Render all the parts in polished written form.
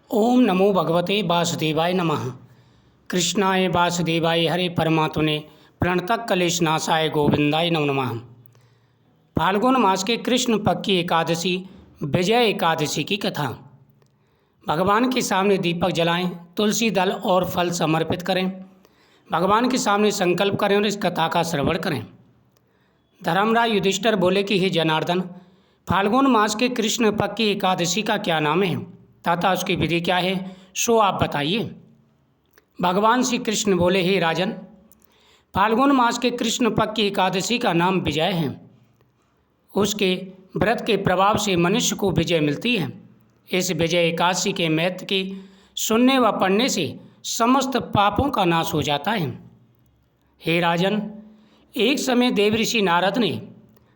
ओम नमो भगवते वासुदेवाय नमः। कृष्णाय वासुदेवाय हरे परमात्मने प्रणतः क्लेशनाशाय गोविंदाय नमो नमः। फाल्गुन मास के कृष्ण पक्ष की एकादशी विजय एकादशी की कथा। भगवान के सामने दीपक जलाएं, तुलसी दल और फल समर्पित करें, भगवान के सामने संकल्प करें और इस कथा का श्रवण करें। धर्मराज युधिष्ठिर बोले कि हे जनार्दन, फाल्गुन मास के कृष्ण पक्ष की एकादशी का क्या नाम है तथा उसकी विधि क्या है, सो आप बताइए। भगवान श्री कृष्ण बोले, हे राजन, फाल्गुन मास के कृष्ण पक्ष की एकादशी का नाम विजय है। उसके व्रत के प्रभाव से मनुष्य को विजय मिलती है। इस विजय एकादशी के महत्व के सुनने व पढ़ने से समस्त पापों का नाश हो जाता है। हे राजन, एक समय देव ऋषि नारद ने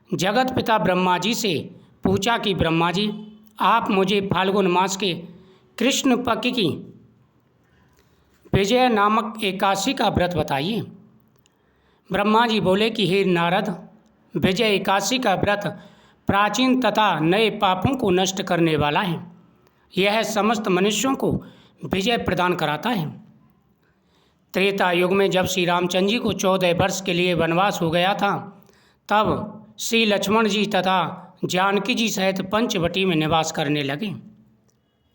जगत पिता ब्रह्मा जी से पूछा कि ब्रह्मा जी, आप मुझे फाल्गुन मास के कृष्ण पक्ष की विजय नामक एकादशी का व्रत बताइए। ब्रह्मा जी बोले कि हे नारद, विजय एकादशी का व्रत प्राचीन तथा नए पापों को नष्ट करने वाला है। यह समस्त मनुष्यों को विजय प्रदान कराता है। त्रेता युग में जब श्री रामचंद्र जी को 14 वर्ष के लिए वनवास हो गया था, तब श्री लक्ष्मण जी तथा जानकी जी सहित पंचवटी में निवास करने लगे।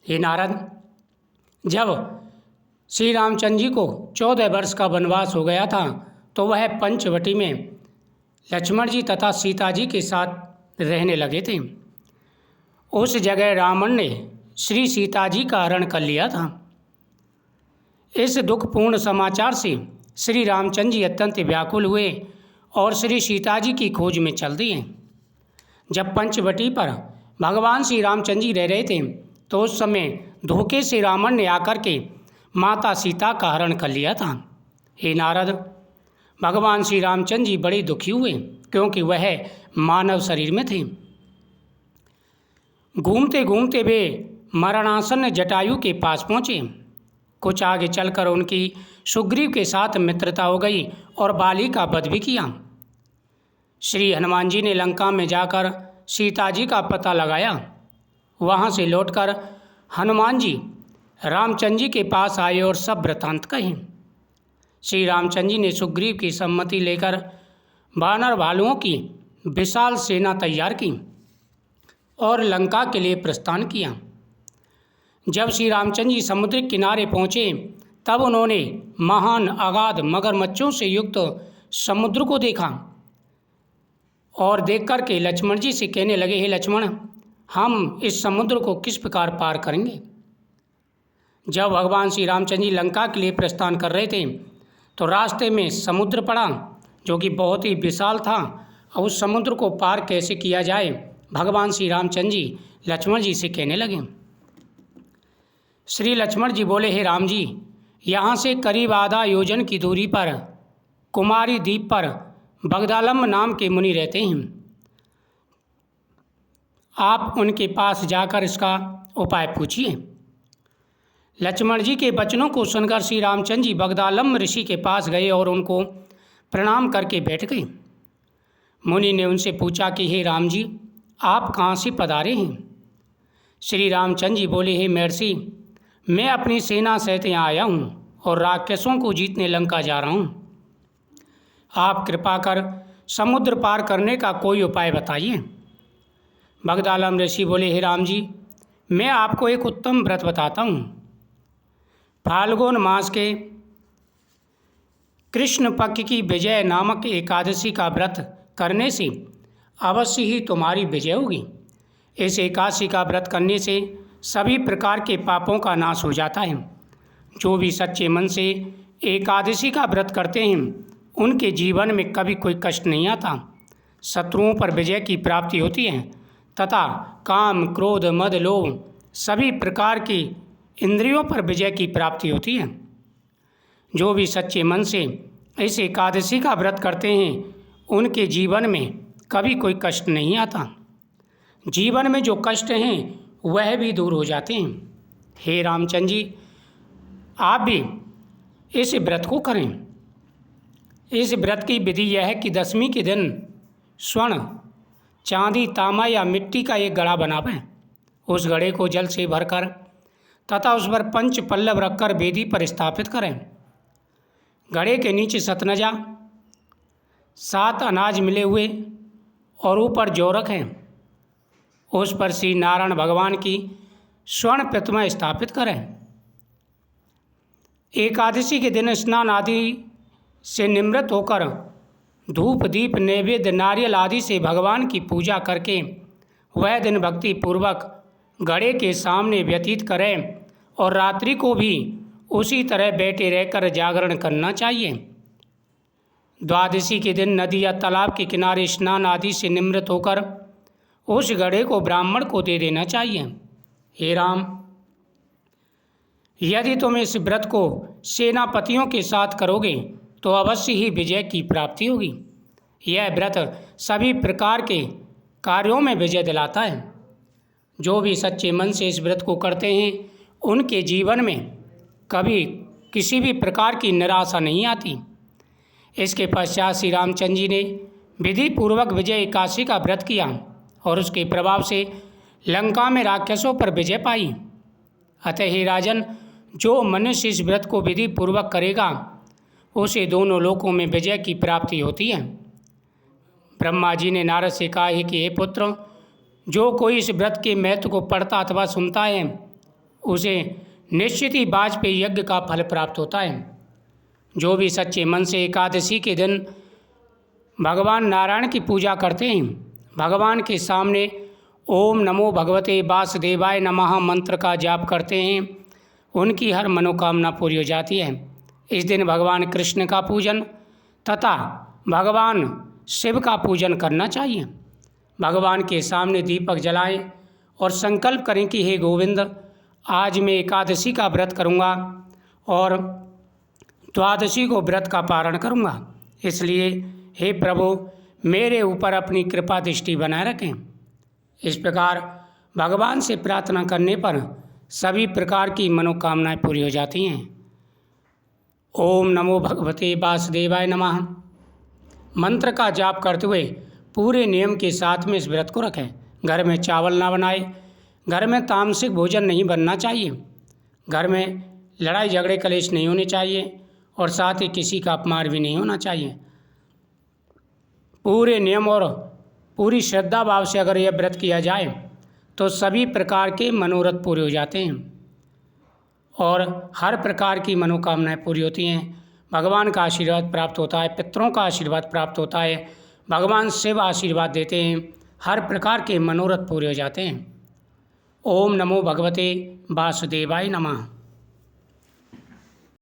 हे नारद, जब श्री रामचंद्र जी को 14 वर्ष का वनवास हो गया था तो वह पंचवटी में लक्ष्मण जी तथा सीता जी के साथ रहने लगे थे। उस जगह रावण ने श्री सीता जी का हरण कर लिया था। इस दुखपूर्ण समाचार से श्री रामचंद्र जी अत्यंत व्याकुल हुए और श्री सीता जी की खोज में चल दिए। जब पंचवटी पर भगवान श्री रामचंद्र जी रह रहे थे तो उस समय धोखे से रावण ने आकर के माता सीता का हरण कर लिया था। हे नारद, भगवान श्री रामचंद्र जी बड़े दुखी हुए क्योंकि वह मानव शरीर में थे। घूमते घूमते वे मरणासन्न जटायु के पास पहुँचे। कुछ आगे चलकर उनकी सुग्रीव के साथ मित्रता हो गई और बाली का वध भी किया। श्री हनुमान जी ने लंका में जाकर सीता जी का पता लगाया। वहाँ से लौटकर हनुमान जी रामचंद्र जी के पास आए और सब वृत्तांत कहे। श्री रामचंद्र जी ने सुग्रीव की सम्मति लेकर वानर भालुओं की विशाल सेना तैयार की और लंका के लिए प्रस्थान किया। जब श्री रामचंद्र जी समुद्र किनारे पहुँचे तब उन्होंने महान अगाध मगरमच्छों से युक्त समुद्र को देखा और देख कर के लक्ष्मण जी से कहने लगे, हे लक्ष्मण, हम इस समुद्र को किस प्रकार पार करेंगे। जब भगवान श्री रामचंद्र जी लंका के लिए प्रस्थान कर रहे थे तो रास्ते में समुद्र पड़ा जो कि बहुत ही विशाल था। और उस समुद्र को पार कैसे किया जाए, भगवान श्री रामचंद्र जी लक्ष्मण जी से कहने लगे। श्री लक्ष्मण जी बोले, हे राम जी, यहाँ से करीब आधा योजन की दूरी पर कुमारी द्वीप पर बगदालम्ब नाम के मुनि रहते हैं। आप उनके पास जाकर इसका उपाय पूछिए। लक्ष्मण जी के वचनों को सुनकर श्री रामचंद्र जी बगदालम्ब ऋषि के पास गए और उनको प्रणाम करके बैठ गए। मुनि ने उनसे पूछा कि हे राम जी, आप कहाँ से पधारे हैं। श्री रामचंद्र जी बोले, हे महर्षि, मैं अपनी सेना सहित यहाँ आया हूँ और राक्षसों को जीतने लंका जा रहा हूँ। आप कृपा कर समुद्र पार करने का कोई उपाय बताइए। बगदालम्ब ऋषि बोले, हे राम जी, मैं आपको एक उत्तम व्रत बताता हूँ। फाल्गुन मास के कृष्ण पक्ष की विजय नामक एकादशी का व्रत करने से अवश्य ही तुम्हारी विजय होगी। इस एकादशी का व्रत करने से सभी प्रकार के पापों का नाश हो जाता है। जो भी सच्चे मन से एकादशी का व्रत करते हैं उनके जीवन में कभी कोई कष्ट नहीं आता। शत्रुओं पर विजय की प्राप्ति होती है तथा काम, क्रोध, मद, लोभ सभी प्रकार की इंद्रियों पर विजय की प्राप्ति होती है। जो भी सच्चे मन से इस एकादशी का व्रत करते हैं उनके जीवन में कभी कोई कष्ट नहीं आता। जीवन में जो कष्ट हैं वह भी दूर हो जाते हैं। हे रामचंद्र जी, आप भी इस व्रत को करें। इस व्रत की विधि यह है कि दशमी के दिन स्वर्ण, चांदी, तांबा या मिट्टी का एक घड़ा बनावें। उस घड़े को जल से भरकर तथा उस पर पंच पल्लव रखकर वेदी पर स्थापित करें। घड़े के नीचे सतनजा, 7 अनाज मिले हुए और ऊपर जौ रखें। उस पर श्री नारायण भगवान की स्वर्ण प्रतिमा स्थापित करें। एकादशी के दिन स्नान आदि से निवृत्त होकर धूप दीप नैवेद्य नारियल आदि से भगवान की पूजा करके वह दिन भक्ति पूर्वक घड़े के सामने व्यतीत करें और रात्रि को भी उसी तरह बैठे रहकर जागरण करना चाहिए। द्वादशी के दिन नदी या तालाब के किनारे स्नान आदि से निवृत्त होकर उस घड़े को ब्राह्मण को दे देना चाहिए। हे राम, यदि तुम इस व्रत को सेनापतियों के साथ करोगे तो अवश्य ही विजय की प्राप्ति होगी। यह व्रत सभी प्रकार के कार्यों में विजय दिलाता है। जो भी सच्चे मन से इस व्रत को करते हैं उनके जीवन में कभी किसी भी प्रकार की निराशा नहीं आती। इसके पश्चात श्री रामचंद्र जी ने विधि पूर्वक विजय एकादशी का व्रत किया और उसके प्रभाव से लंका में राक्षसों पर विजय पाई। अतः हे राजन, जो मनुष्य इस व्रत को विधि पूर्वक करेगा उसे दोनों लोकों में विजय की प्राप्ति होती है। ब्रह्मा जी ने नारद से कहा है कि हे पुत्र, जो कोई इस व्रत के महत्व को पढ़ता अथवा सुनता है उसे निश्चित ही वाजपेयी यज्ञ का फल प्राप्त होता है। जो भी सच्चे मन से एकादशी के दिन भगवान नारायण की पूजा करते हैं, भगवान के सामने ओम नमो भगवते वासुदेवाय नमः मंत्र का जाप करते हैं, उनकी हर मनोकामना पूरी हो जाती है। इस दिन भगवान कृष्ण का पूजन तथा भगवान शिव का पूजन करना चाहिए। भगवान के सामने दीपक जलाएं और संकल्प करें कि हे गोविंद, आज मैं एकादशी का व्रत करूंगा और द्वादशी को व्रत का पारण करूंगा। इसलिए हे प्रभु, मेरे ऊपर अपनी कृपा दृष्टि बनाए रखें। इस प्रकार भगवान से प्रार्थना करने पर सभी प्रकार की मनोकामनाएं पूरी हो जाती हैं। ओम नमो भगवते वासुदेवाय नमः मंत्र का जाप करते हुए पूरे नियम के साथ में इस व्रत को रखें। घर में चावल ना बनाए, घर में तामसिक भोजन नहीं बनना चाहिए, घर में लड़ाई झगड़े कलेश नहीं होने चाहिए और साथ ही किसी का अपमान भी नहीं होना चाहिए। पूरे नियम और पूरी श्रद्धा भाव से अगर यह व्रत किया जाए तो सभी प्रकार के मनोरथ पूरे हो जाते हैं और हर प्रकार की मनोकामनाएं पूरी होती हैं। भगवान का आशीर्वाद प्राप्त होता है, पितरों का आशीर्वाद प्राप्त होता है, भगवान शिव आशीर्वाद देते हैं, हर प्रकार के मनोरथ पूरे हो जाते हैं। ओम नमो भगवते वासुदेवाय नमः।